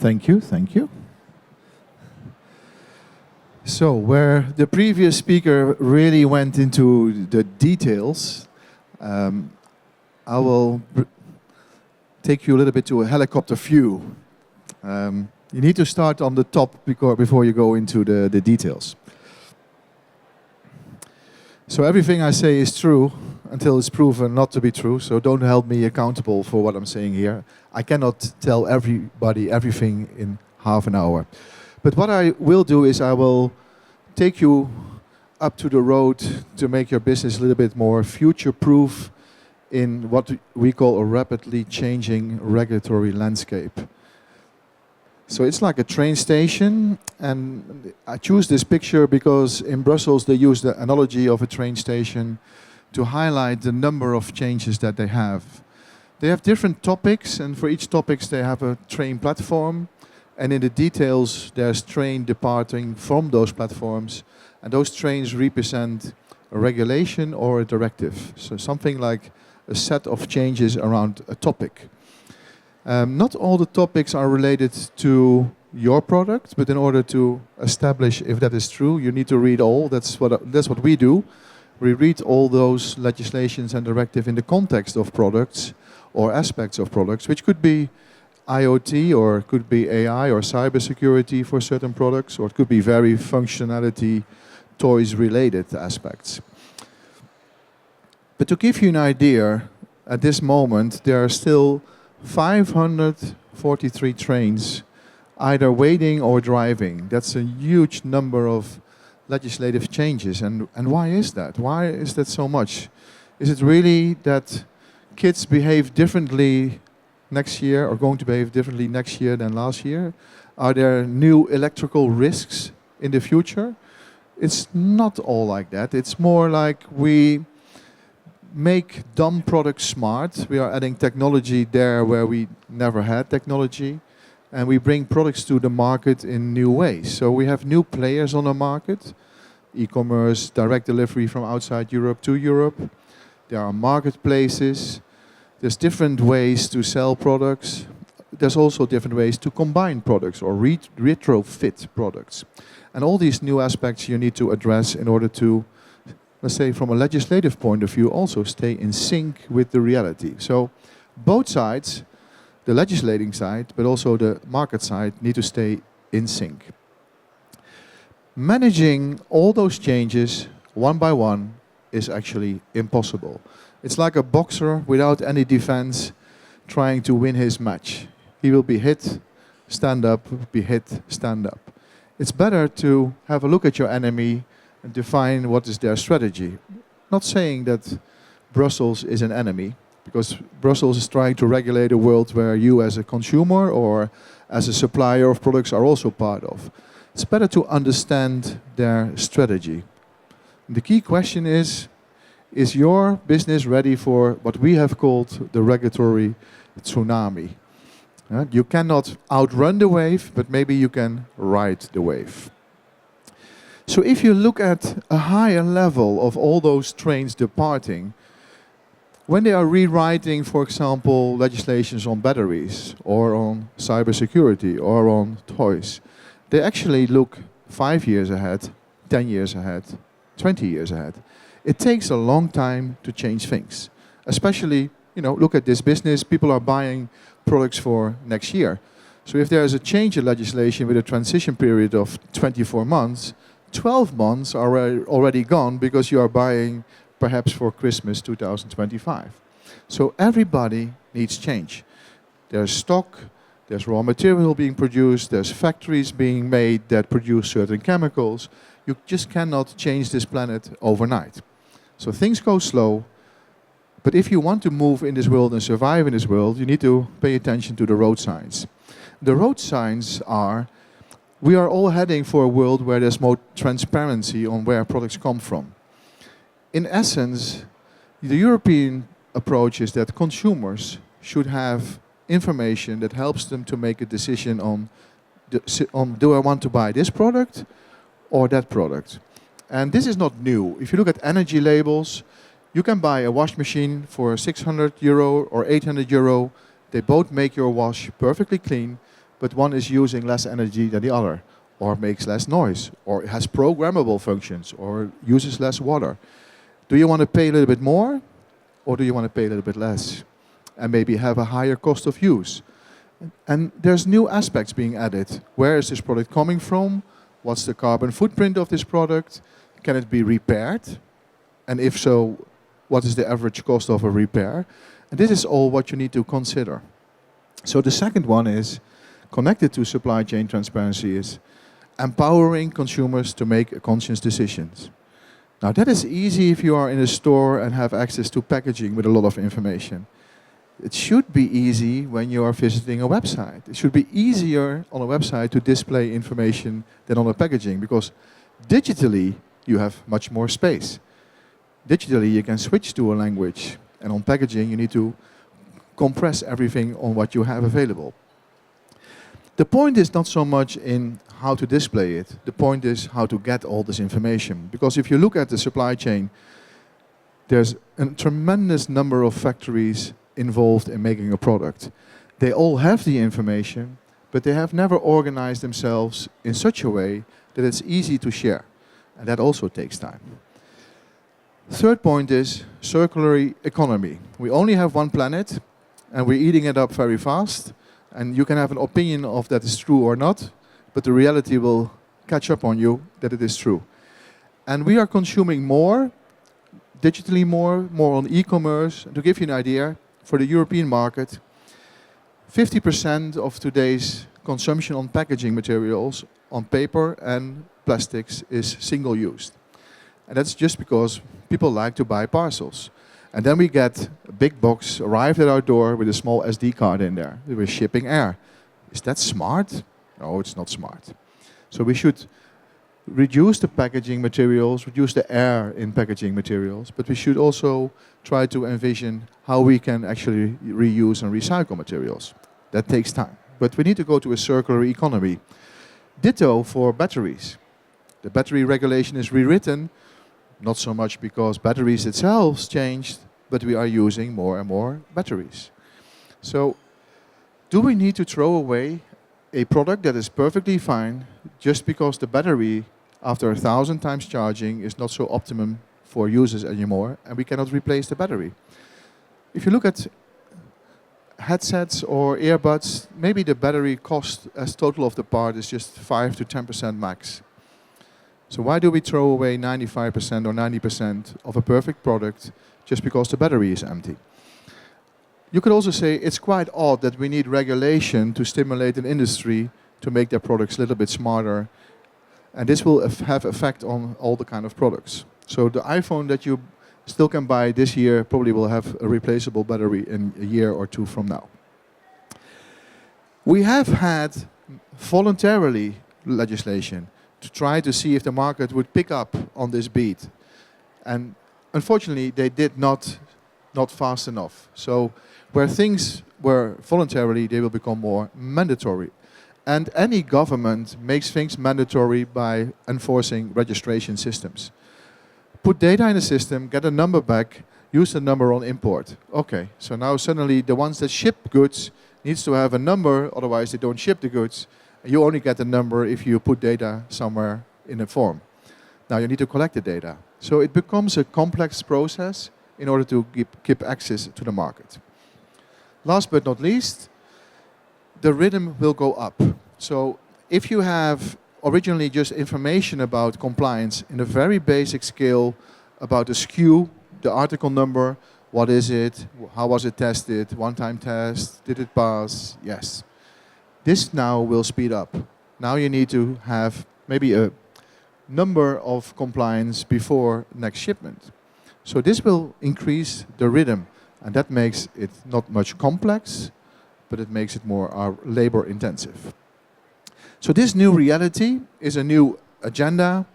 Thank you, thank you. So, where the previous speaker really went into the details, I will take you a little bit to a helicopter view. You need to start on the top before you go into the details. So everything I say is true until it's proven not to be true, so don't hold me accountable for what I'm saying here. I cannot tell everybody everything in half an hour. But what I will do is I will take you up to the road to make your business a little bit more future-proof in what we call a rapidly changing regulatory landscape. So it's like a train station, and I choose this picture because in Brussels they use the analogy of a train station to highlight the number of changes that they have. They have different topics, and for each topics they have a train platform, and in the details there's train departing from those platforms, and those trains represent a regulation or a directive. So something like a set of changes around a topic. Not all the topics are related to your product, but in order to establish if that is true, you need to read all. That's what we do. We read all those legislations and directives in the context of products or aspects of products, which could be IoT or it could be AI or cybersecurity for certain products, or it could be very functionality, toys-related aspects. But to give you an idea, at this moment there are still 543 trains either waiting or driving. That's a huge number of legislative changes. And why is that? Why is that so much? Is it really that kids behave differently next year or going to behave differently next year than last year? Are there new electrical risks in the future? It's not all like that. It's more like we make dumb products smart. We are adding technology there where we never had technology, and we bring products to the market in new ways. So we have new players on the market, e-commerce, direct delivery from outside Europe to Europe. There are marketplaces. There's different ways to sell products. There's also different ways to combine products or retrofit products. And all these new aspects you need to address in order to, let's say, from a legislative point of view, also stay in sync with the reality. So both sides, the legislating side, but also the market side, need to stay in sync. Managing all those changes one by one is actually impossible. It's like a boxer without any defense trying to win his match. He will be hit, stand up, be hit, stand up. It's better to have a look at your enemy and define what is their strategy. Not saying that Brussels is an enemy, because Brussels is trying to regulate a world where you as a consumer or as a supplier of products are also part of. It's better to understand their strategy. The key question is your business ready for what we have called the regulatory tsunami? You cannot outrun the wave, but maybe you can ride the wave. So if you look at a higher level of all those trains departing, when they are rewriting, for example, legislations on batteries or on cybersecurity or on toys, they actually look 5 years ahead, 10 years ahead, 20 years ahead. It takes a long time to change things. Especially, look at this business, people are buying products for next year. So if there is a change in legislation with a transition period of 24 months, 12 months are already gone because you are buying perhaps for Christmas 2025. So everybody needs change. There's stock, there's raw material being produced, there's factories being made that produce certain chemicals. You just cannot change this planet overnight. So things go slow, but if you want to move in this world and survive in this world, you need to pay attention to the road signs. The road signs are, we are all heading for a world where there's more transparency on where products come from. In essence, the European approach is that consumers should have information that helps them to make a decision on do I want to buy this product or that product. And this is not new. If you look at energy labels, you can buy a wash machine for €600 or €800. They both make your wash perfectly clean, but one is using less energy than the other, or makes less noise, or has programmable functions, or uses less water. Do you want to pay a little bit more, or do you want to pay a little bit less? And maybe have a higher cost of use. And there's new aspects being added. Where is this product coming from? What's the carbon footprint of this product? Can it be repaired? And if so, what is the average cost of a repair? And this is all what you need to consider. So the second one is, connected to supply chain transparency, is empowering consumers to make conscious decisions. Now that is easy if you are in a store and have access to packaging with a lot of information. It should be easy when you are visiting a website. It should be easier on a website to display information than on a packaging, because digitally you have much more space. Digitally you can switch to a language, and on packaging you need to compress everything on what you have available. The point is not so much in how to display it. The point is how to get all this information. Because if you look at the supply chain, there's a tremendous number of factories involved in making a product. They all have the information, but they have never organized themselves in such a way that it's easy to share. And that also takes time. Third point is circular economy. We only have one planet, and we're eating it up very fast. And you can have an opinion of that is true or not, but the reality will catch up on you that it is true. And we are consuming more, digitally more on e-commerce. To give you an idea, for the European market, 50% of today's consumption on packaging materials, on paper and plastics, is single-use. And that's just because people like to buy parcels. And then we get a big box arrived at our door with a small SD card in there. We're shipping air. Is that smart? No, it's not smart. So we should reduce the packaging materials, reduce the air in packaging materials, but we should also try to envision how we can actually reuse and recycle materials. That takes time. But we need to go to a circular economy. Ditto for batteries. The battery regulation is rewritten, not so much because batteries itself changed, but we are using more and more batteries. So, do we need to throw away a product that is perfectly fine just because the battery, after 1,000 times charging, is not so optimum for users anymore, and we cannot replace the battery? If you look at headsets or earbuds, maybe the battery cost as total of the part is just 5 to 10% max. So why do we throw away 95% or 90% of a perfect product just because the battery is empty? You could also say it's quite odd that we need regulation to stimulate an industry to make their products a little bit smarter, and this will have effect on all the kind of products. So the iPhone that you still can buy this year probably will have a replaceable battery in a year or two from now. We have had voluntarily legislation to try to see if the market would pick up on this beat. And unfortunately, they did not fast enough. So where things were voluntarily, they will become more mandatory. And any government makes things mandatory by enforcing registration systems. Put data in the system, get a number back, use the number on import. Okay, so now suddenly the ones that ship goods needs to have a number, otherwise they don't ship the goods. You only get the number if you put data somewhere in a form. Now you need to collect the data. So it becomes a complex process in order to keep access to the market. Last but not least, the rhythm will go up. So if you have originally just information about compliance in a very basic scale about the SKU, the article number, what is it, how was it tested, one-time test, did it pass, yes. This now will speed up. Now you need to have maybe a number of compliance before next shipment. So this will increase the rhythm, and that makes it not much complex, but it makes it more labor intensive. So this new reality is a new agenda,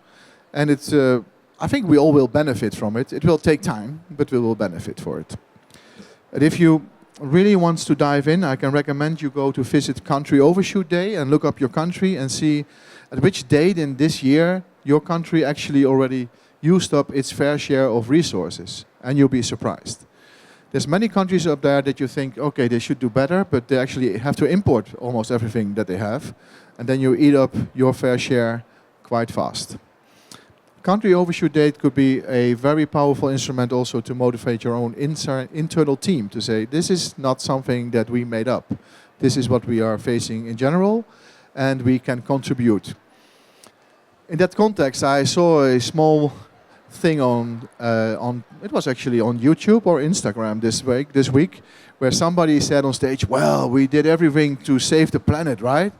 and it's, I think we all will benefit from it. It will take time, but we will benefit for it. And if you really wants to dive in, I can recommend you go to visit Country Overshoot Day and look up your country and see at which date in this year your country actually already used up its fair share of resources, and you'll be surprised. There's many countries up there that you think, okay, they should do better, but they actually have to import almost everything that they have. And then you eat up your fair share quite fast. Country overshoot date could be a very powerful instrument also to motivate your own internal team to say, this is not something that we made up. This is what we are facing in general, and we can contribute. In that context, I saw a small thing on it was actually on YouTube or Instagram this week, where somebody said on stage, well, we did everything to save the planet, right?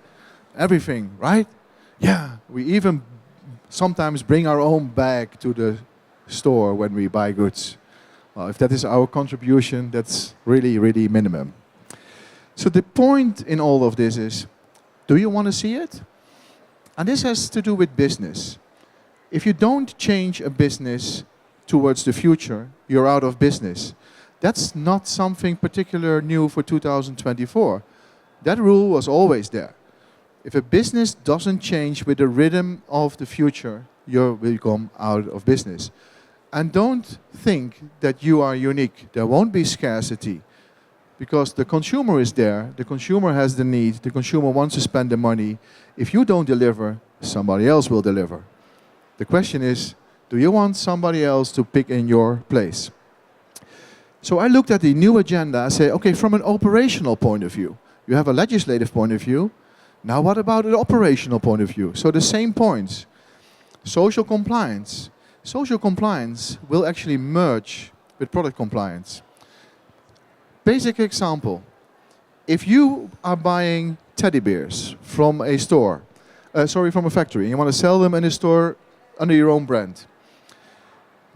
Everything, right? Yeah, we even sometimes bring our own bag to the store when we buy goods. Well, if that is our contribution, that's really, really minimum. So the point in all of this is, do you want to see it? And this has to do with business. If you don't change a business towards the future, you're out of business. That's not something particular new for 2024. That rule was always there. If a business doesn't change with the rhythm of the future, you will become out of business. And don't think that you are unique. There won't be scarcity because the consumer is there. The consumer has the need. The consumer wants to spend the money. If you don't deliver, somebody else will deliver. The question is, do you want somebody else to pick in your place? So I looked at the new agenda and say, okay, from an operational point of view, you have a legislative point of view. Now what about an operational point of view? So the same points. Social compliance. Social compliance will actually merge with product compliance. Basic example. If you are buying teddy bears from a store, from a factory, and you want to sell them in a store under your own brand,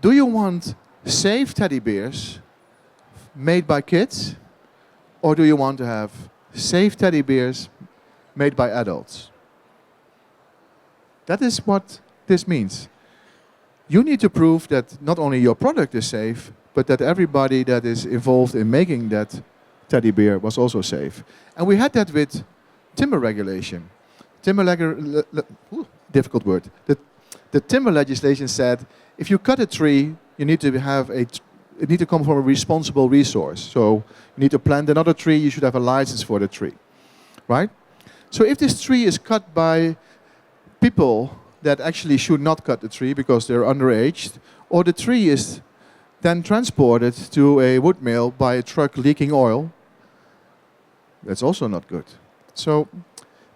do you want safe teddy bears made by kids, or do you want to have safe teddy bears made by adults? That is what this means. You need to prove that not only your product is safe, but that everybody that is involved in making that teddy bear was also safe. And we had that with timber regulation. Difficult word. The timber legislation said, if you cut a tree, you need to have it need to come from a responsible resource. So you need to plant another tree, you should have a license for the tree, right? So if this tree is cut by people that actually should not cut the tree because they're underaged, or the tree is then transported to a wood mill by a truck leaking oil, that's also not good. So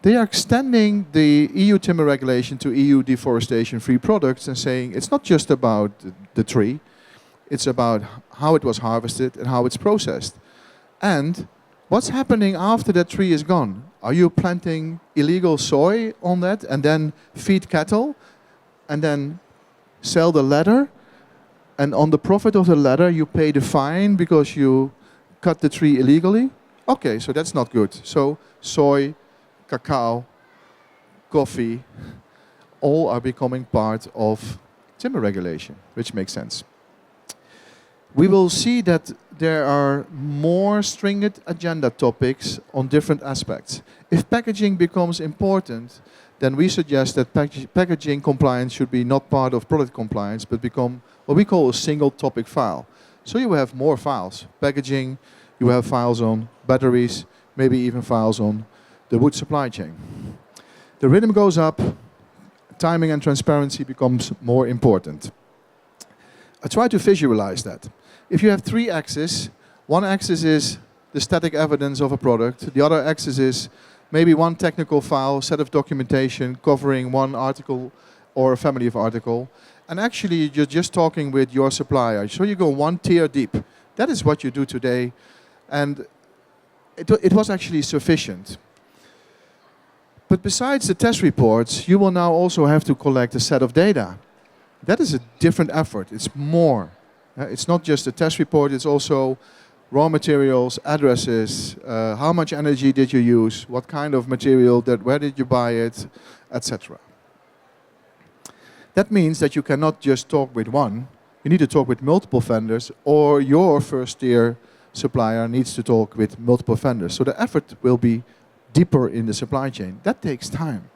they are extending the EU timber regulation to EU deforestation-free products and saying it's not just about the tree, it's about how it was harvested and how it's processed. And what's happening after that tree is gone? Are you planting illegal soy on that and then feed cattle and then sell the leather? And on the profit of the leather you pay the fine because you cut the tree illegally? Okay, so that's not good. So soy, cacao, coffee, all are becoming part of timber regulation, which makes sense. We will see that there are more stringent agenda topics on different aspects. If packaging becomes important, then we suggest that packaging compliance should be not part of product compliance, but become what we call a single topic file. So you will have more files. Packaging, you have files on batteries, maybe even files on the wood supply chain. The rhythm goes up, timing and transparency becomes more important. I try to visualize that. If you have three axes, one axis is the static evidence of a product, the other axis is maybe one technical file, set of documentation covering one article or a family of article, and actually you're just talking with your supplier. So you go one tier deep. That is what you do today, and it was actually sufficient. But besides the test reports, you will now also have to collect a set of data. That is a different effort. It's more. It's not just a test report, it's also raw materials, addresses, how much energy did you use, what kind of material, where did you buy it, etc. That means that you cannot just talk with one, you need to talk with multiple vendors, or your first tier supplier needs to talk with multiple vendors. So the effort will be deeper in the supply chain. That takes time.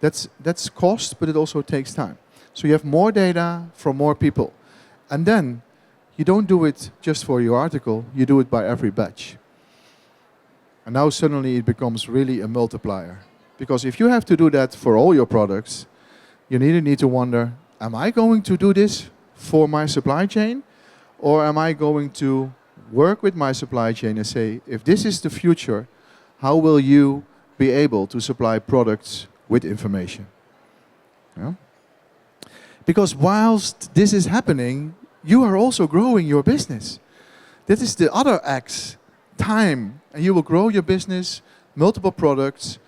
That's cost, but it also takes time. So you have more data from more people. And then you don't do it just for your article, you do it by every batch. And now suddenly it becomes really a multiplier. Because if you have to do that for all your products, you need to wonder, am I going to do this for my supply chain? Or am I going to work with my supply chain and say, if this is the future, how will you be able to supply products with information? Yeah? Because whilst this is happening, you are also growing your business. That is the other X, time. And you will grow your business, multiple products,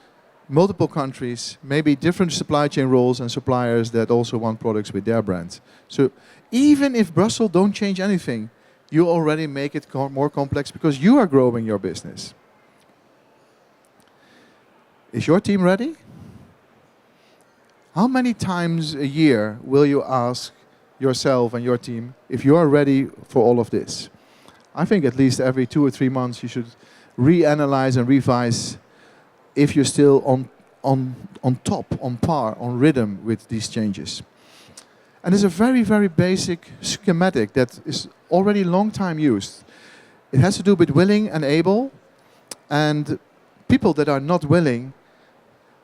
multiple countries, maybe different supply chain roles and suppliers that also want products with their brands. So even if Brussels don't change anything, you already make it more complex because you are growing your business. Is your team ready? How many times a year will you ask yourself and your team if you are ready for all of this? I think at least every 2 or 3 months you should reanalyze and revise if you're still on top, on par, on rhythm with these changes. And there's a very, very basic schematic that is already long time used. It has to do with willing and able. And people that are not willing,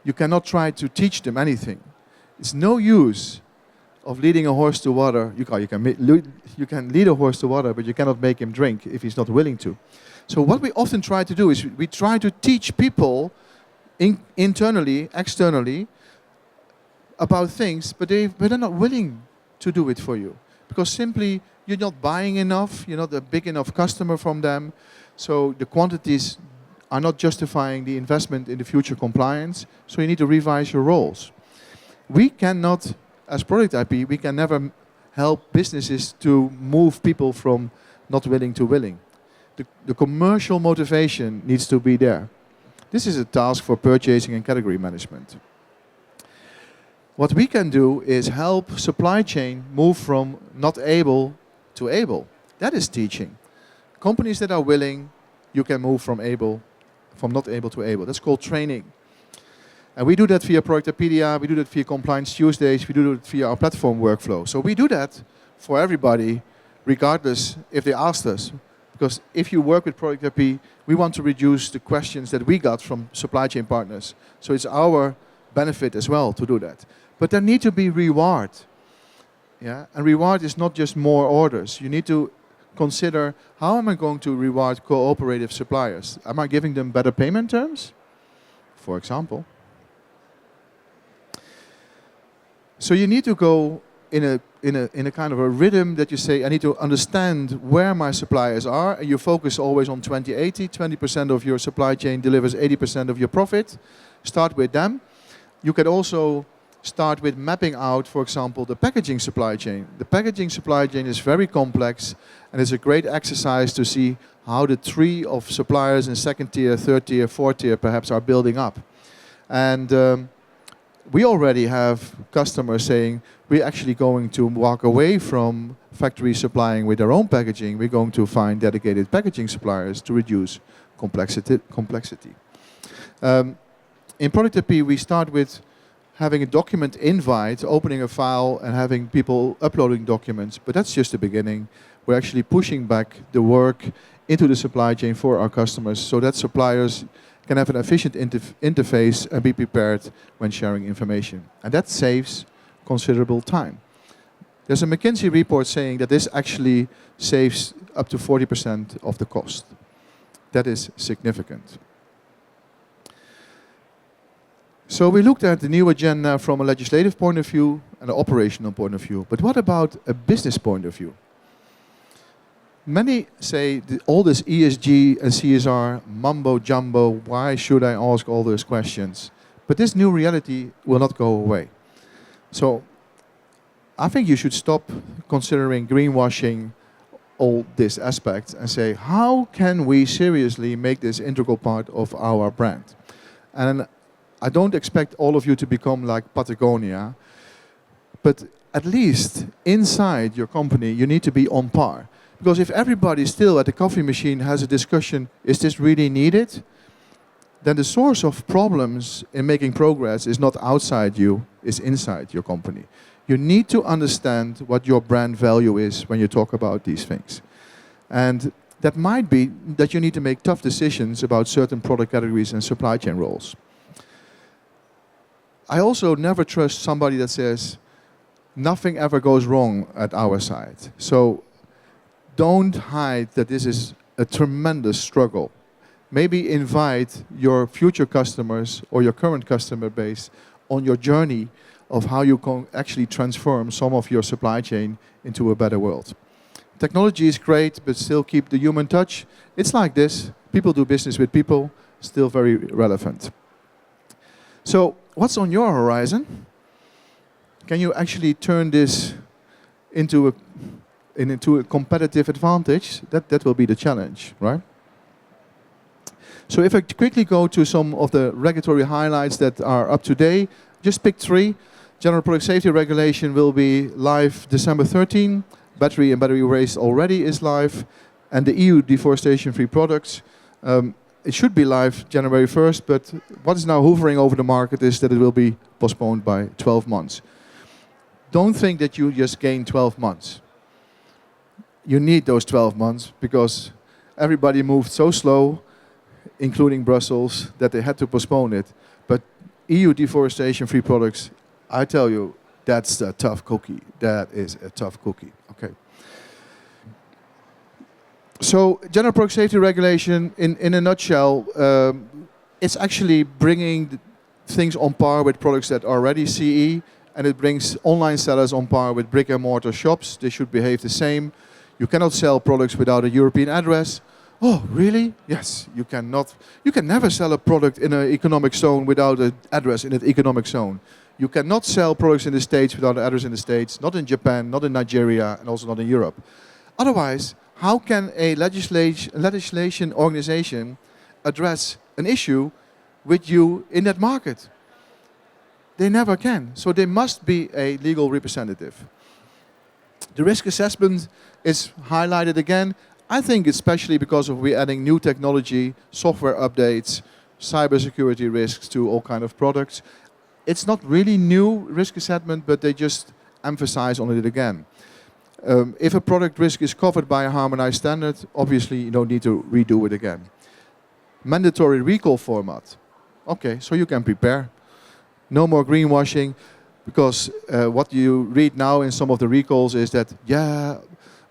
you cannot try to teach them anything. It's no use of leading a horse to water. You can lead a horse to water, but you cannot make him drink if he's not willing to. So what we often try to do is we try to teach people internally, externally, about things, but they're not willing to do it for you. Because simply, you're not buying enough, you're not a big enough customer from them, so the quantities are not justifying the investment in the future compliance, so you need to revise your roles. We cannot, as ProductIP, we can never help businesses to move people from not willing to willing. The commercial motivation needs to be there. This is a task for purchasing and category management. What we can do is help supply chain move from not able to able. That is teaching. Companies that are willing, you can move from not able to able. That's called training. And we do that via Productipedia, we do that via Compliance Tuesdays, we do that via our platform workflow. So we do that for everybody, regardless if they asked us. Because if you work with ProductIP, we want to reduce the questions that we got from supply chain partners. So it's our benefit as well to do that. But there need to be reward. Yeah? And reward is not just more orders. You need to consider, how am I going to reward cooperative suppliers? Am I giving them better payment terms? For example. So you need to go in a kind of a rhythm that you say, I need to understand where my suppliers are, and you focus always on 20-80. 20% of your supply chain delivers 80% of your profit. Start with them. You can also start with mapping out, for example, the packaging supply chain. The packaging supply chain is very complex, and it's a great exercise to see how the tree of suppliers in second tier, third tier, fourth tier perhaps are building up. And we already have customers saying, we're actually going to walk away from factories supplying with their own packaging. We're going to find dedicated packaging suppliers to reduce complexity. In ProductIP, we start with having a document invite, opening a file and having people uploading documents. But that's just the beginning. We're actually pushing back the work into the supply chain for our customers so that suppliers can have an efficient interface and be prepared when sharing information. And that saves considerable time. There's a McKinsey report saying that this actually saves up to 40% of the cost. That is significant. So we looked at the new agenda from a legislative point of view and an operational point of view. But what about a business point of view? Many say all this ESG and CSR mumbo jumbo, why should I ask all those questions? But this new reality will not go away. So I think you should stop considering greenwashing all these aspects and say, how can we seriously make this integral part of our brand? And I don't expect all of you to become like Patagonia, but at least inside your company, you need to be on par. Because if everybody still at the coffee machine has a discussion, is this really needed? Then the source of problems in making progress is not outside you, it's inside your company. You need to understand what your brand value is when you talk about these things. And that might be that you need to make tough decisions about certain product categories and supply chain roles. I also never trust somebody that says, nothing ever goes wrong at our side. So don't hide that this is a tremendous struggle. Maybe invite your future customers or your current customer base on your journey of how you can actually transform some of your supply chain into a better world. Technology is great, but still keep the human touch. It's like this. People do business with people, still very relevant. So what's on your horizon? Can you actually turn this into a competitive advantage? That will be the challenge, right? So if I quickly go to some of the regulatory highlights that are up to date, just pick 3. General Product Safety Regulation will be live December 13. Battery and battery waste already is live. And the EU deforestation-free products, it should be live January 1st, but what is now hovering over the market is that it will be postponed by 12 months. Don't think that you just gain 12 months. You need those 12 months because everybody moved so slow, including Brussels, that they had to postpone it. But EU deforestation-free products, I tell you, that's a tough cookie. That is a tough cookie. Okay. So, General Product Safety Regulation, in a nutshell, it's actually bringing things on par with products that are already CE, and it brings online sellers on par with brick and mortar shops. They should behave the same. You cannot sell products without a European address. Oh, really? Yes, you cannot. You can never sell a product in an economic zone without an address in an economic zone. You cannot sell products in the States without an address in the States, not in Japan, not in Nigeria, and also not in Europe. Otherwise, how can a legislation organization address an issue with you in that market? They never can. So they must be a legal representative. The risk assessment is highlighted again. I think especially because of we're adding new technology, software updates, cybersecurity risks to all kind of products. It's not really new risk assessment, but they just emphasize on it again. If a product risk is covered by a harmonized standard, obviously you don't need to redo it again. Mandatory recall format. Okay, so you can prepare. No more greenwashing, because what you read now in some of the recalls is that, yeah,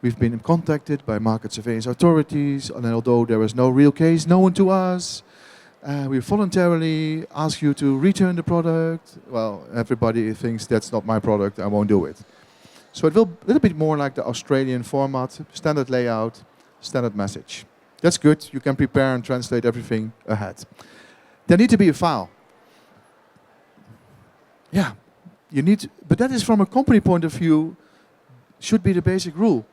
we've been contacted by market surveillance authorities, and although there was no real case known to us, we voluntarily ask you to return the product. Well, everybody thinks that's not my product, I won't do it. So it will a little bit more like the Australian format, standard layout, standard message. That's good, you can prepare and translate everything ahead. There needs to be a file. Yeah, you need to, but that is from a company point of view, should be the basic rule.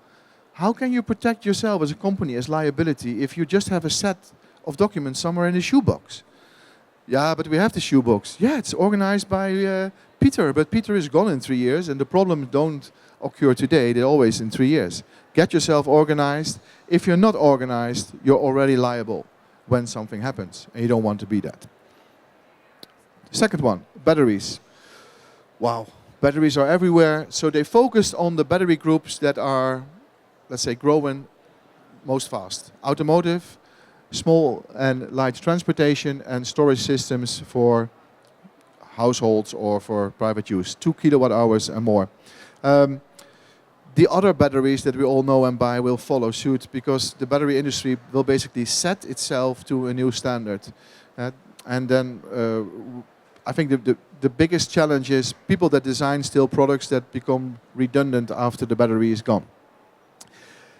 How can you protect yourself as a company as liability if you just have a set of documents somewhere in a shoebox? Yeah, but we have the shoebox. Yeah, it's organized by Peter, but Peter is gone in 3 years, and the problems don't occur today, they're always in 3 years. Get yourself organized. If you're not organized, you're already liable when something happens, and you don't want to be that. Second one, batteries. Wow, batteries are everywhere, so they focused on the battery groups that are, let's say, growing most fast. Automotive, small and light transportation, and storage systems for households or for private use, 2 kilowatt hours and more. The other batteries that we all know and buy will follow suit, because the battery industry will basically set itself to a new standard. And then I think the biggest challenge is people that design still products that become redundant after the battery is gone.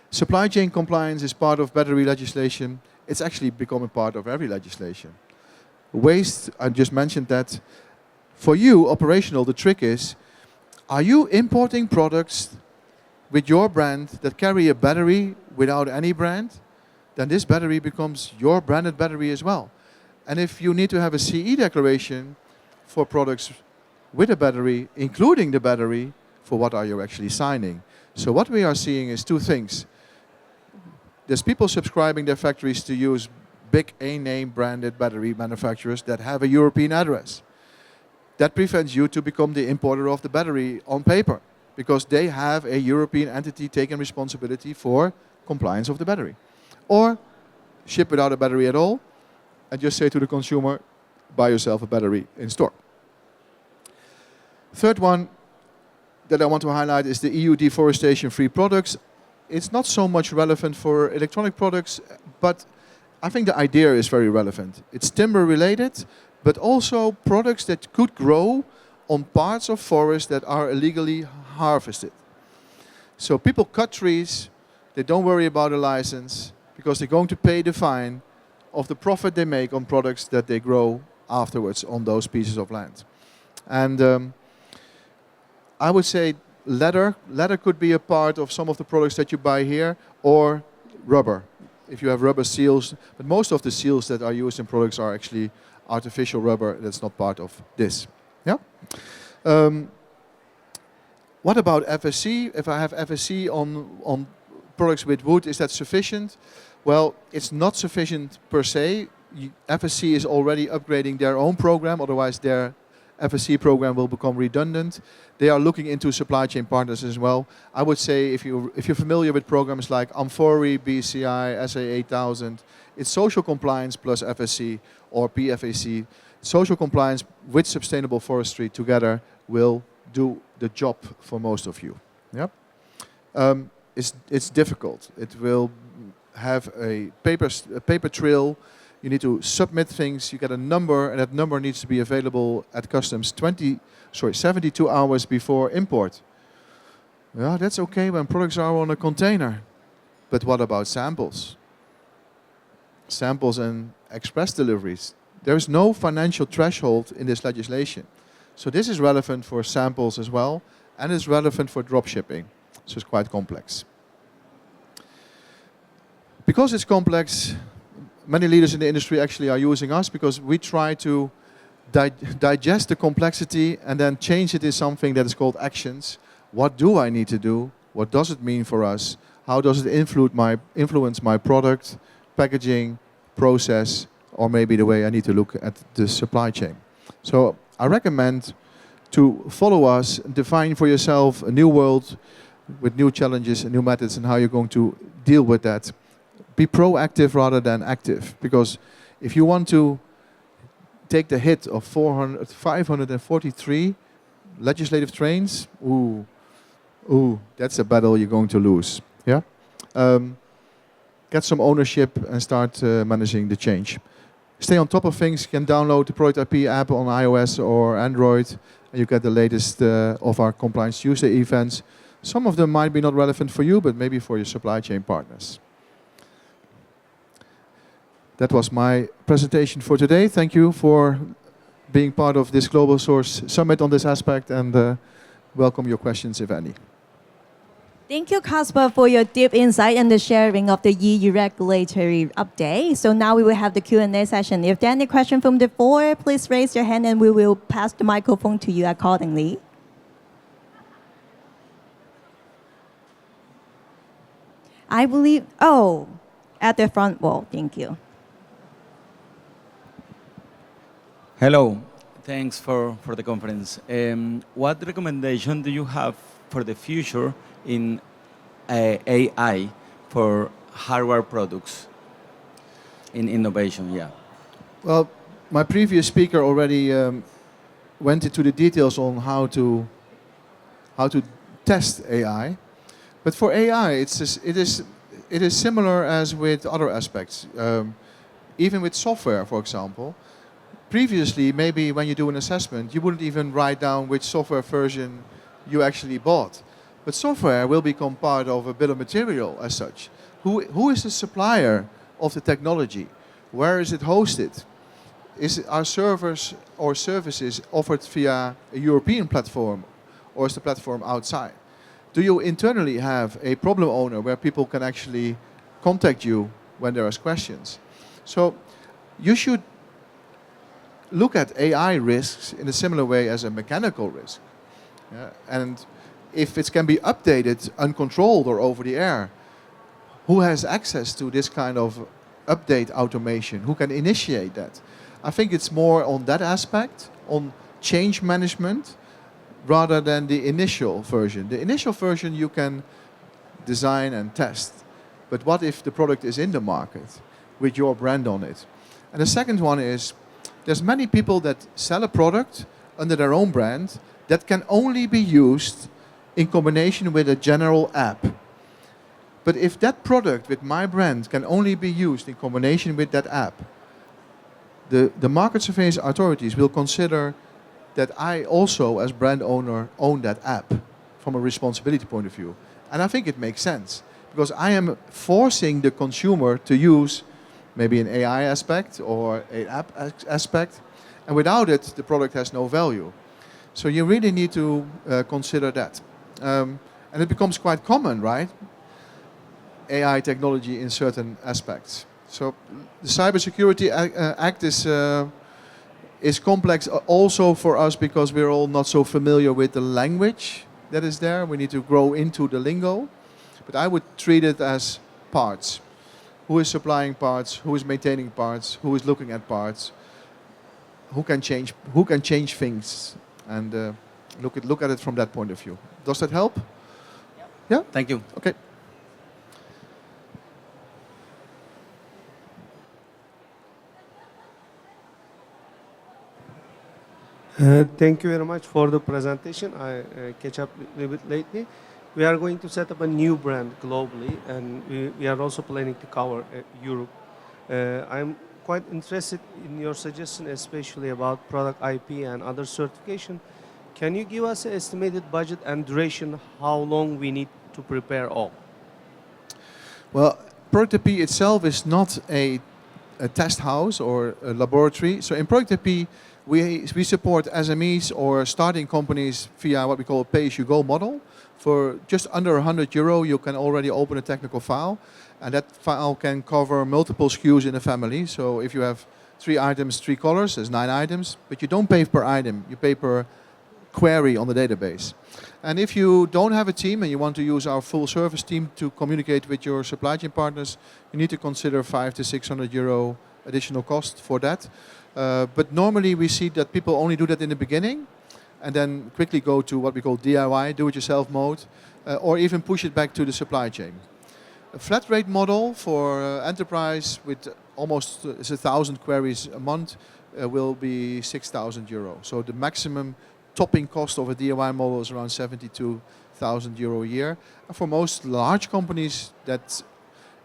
Supply chain compliance is part of battery legislation. It's actually become a part of every legislation. Waste, I just mentioned that. For you, operational, the trick is, are you importing products with your brand that carry a battery without any brand? Then this battery becomes your branded battery as well. And if you need to have a CE declaration for products with a battery, including the battery, for what are you actually signing? So what we are seeing is 2 things. There's people subscribing their factories to use big A-name branded battery manufacturers that have a European address. that prevents you to become the importer of the battery on paper, because they have a European entity taking responsibility for compliance of the battery. Or ship without a battery at all, and just say to the consumer, buy yourself a battery in store. Third one that I want to highlight is the EU deforestation-free products. It's not so much relevant for electronic products, but I think the idea is very relevant. It's timber-related, but also products that could grow on parts of forests that are illegally harvested. So people cut trees, they don't worry about a license, because they're going to pay the fine of the profit they make on products that they grow afterwards on those pieces of land. And I would say leather. Leather could be a part of some of the products that you buy here, or rubber, if you have rubber seals. But most of the seals that are used in products are actually artificial rubber that's not part of this. Yeah. What about FSC? If I have FSC on products with wood, is that sufficient? Well, it's not sufficient per se. FSC is already upgrading their own program, otherwise their FSC program will become redundant. They are looking into supply chain partners as well. I would say if you're familiar with programs like Amfori, BCI, SA 8000, it's social compliance plus FSC or PFAC. Social compliance with sustainable forestry together will do the job for most of you. Yep. It's difficult. It will have a paper trail. You need to submit things. You get a number, and that number needs to be available at customs 72 hours before import. Yeah, that's okay when products are on a container. But what about samples? Samples and express deliveries. There is no financial threshold in this legislation. So this is relevant for samples as well, and it's relevant for drop shipping. So it's quite complex. Because it's complex, many leaders in the industry actually are using us, because we try to digest the complexity and then change it in something that is called actions. What do I need to do? What does it mean for us? How does it influence my product, packaging, process, or maybe the way I need to look at the supply chain? So I recommend to follow us, define for yourself a new world with new challenges and new methods and how you're going to deal with that. Be proactive rather than active, because if you want to take the hit of 543 legislative trains, that's a battle you're going to lose. Yeah, get some ownership and start managing the change. Stay on top of things. You can download the ProductIP app on iOS or Android, and you get the latest of our Compliance Tuesday events. Some of them might be not relevant for you, but maybe for your supply chain partners. That was my presentation for today. Thank you for being part of this Global Source Summit on this aspect, and welcome your questions, if any. Thank you, Caspar, for your deep insight and the sharing of the EU regulatory update. So now we will have the Q&A session. If there are any questions from the floor, please raise your hand and we will pass the microphone to you accordingly. I believe, at the front wall. Thank you. Hello, thanks for the conference. What recommendation do you have for the future in AI for hardware products in innovation? Yeah. Well, my previous speaker already went into the details on how to test AI. But for AI, it is similar as with other aspects. Even with software, for example. Previously, maybe when you do an assessment, you wouldn't even write down which software version you actually bought. But software will become part of a bill of material as such. Who is the supplier of the technology? Where is it hosted? Are servers or services offered via a European platform, or is the platform outside? Do you internally have a problem owner where people can actually contact you when there are questions? So you should look at AI risks in a similar way as a mechanical risk. And if it can be updated uncontrolled or over the air, who has access to this kind of update automation? Who can initiate that? I think it's more on that aspect, on change management rather than the initial version. The initial version you can design and test. But what if the product is in the market with your brand on it? And the second one is, there's many people that sell a product under their own brand that can only be used in combination with a general app. But if that product with my brand can only be used in combination with that app, the market surveillance authorities will consider that I also, as brand owner, own that app from a responsibility point of view. And I think it makes sense, because I am forcing the consumer to use maybe an AI aspect or an app aspect, and without it, the product has no value. So you really need to consider that. And it becomes quite common, right? AI technology in certain aspects. So the Cybersecurity Act is complex also for us because we're all not so familiar with the language that is there. We need to grow into the lingo. But I would treat it as parts. Who is supplying parts? Who is maintaining parts? Who is looking at parts? Who can change things? And look at it from that point of view. Does that help? Yep. Yeah? Thank you. Okay. Thank you very much for the presentation. I catch up a little bit lately. We are going to set up a new brand globally, and we are also planning to cover Europe. I'm quite interested in your suggestion, especially about product IP and other certification. Can you give us an estimated budget and duration, how long we need to prepare all? Well, ProductIP itself is not a test house or a laboratory. So in ProductIP, we support SMEs or starting companies via what we call a pay-as-you-go model. For just under €100, you can already open a technical file, and that file can cover multiple SKUs in a family. So if you have 3 items, 3 colors, there's 9 items, but you don't pay per item, you pay per query on the database. And if you don't have a team and you want to use our full service team to communicate with your supply chain partners, you need to consider €500 to €600 additional cost for that. But normally we see that people only do that in the beginning and then quickly go to what we call DIY, do-it-yourself mode, or even push it back to the supply chain. A flat rate model for enterprise with almost 1,000 queries a month will be €6,000. So the maximum topping cost of a DIY model is around €72,000 a year. And for most large companies, that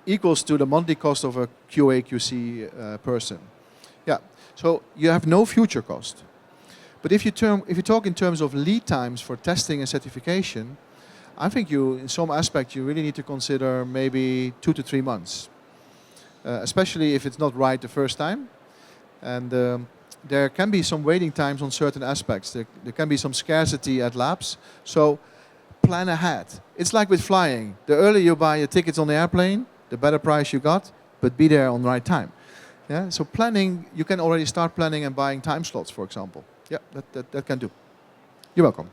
equals to the monthly cost of a QA/QC person. Yeah, so you have no future cost. But if you talk in terms of lead times for testing and certification, I think in some aspect, you really need to consider maybe 2 to 3 months, especially if it's not right the first time. And there can be some waiting times on certain aspects. There can be some scarcity at labs. So plan ahead. It's like with flying. The earlier you buy your tickets on the airplane, the better price you got, but be there on the right time. Yeah. So planning, you can already start planning and buying time slots, for example. Yeah, that can do. You're welcome.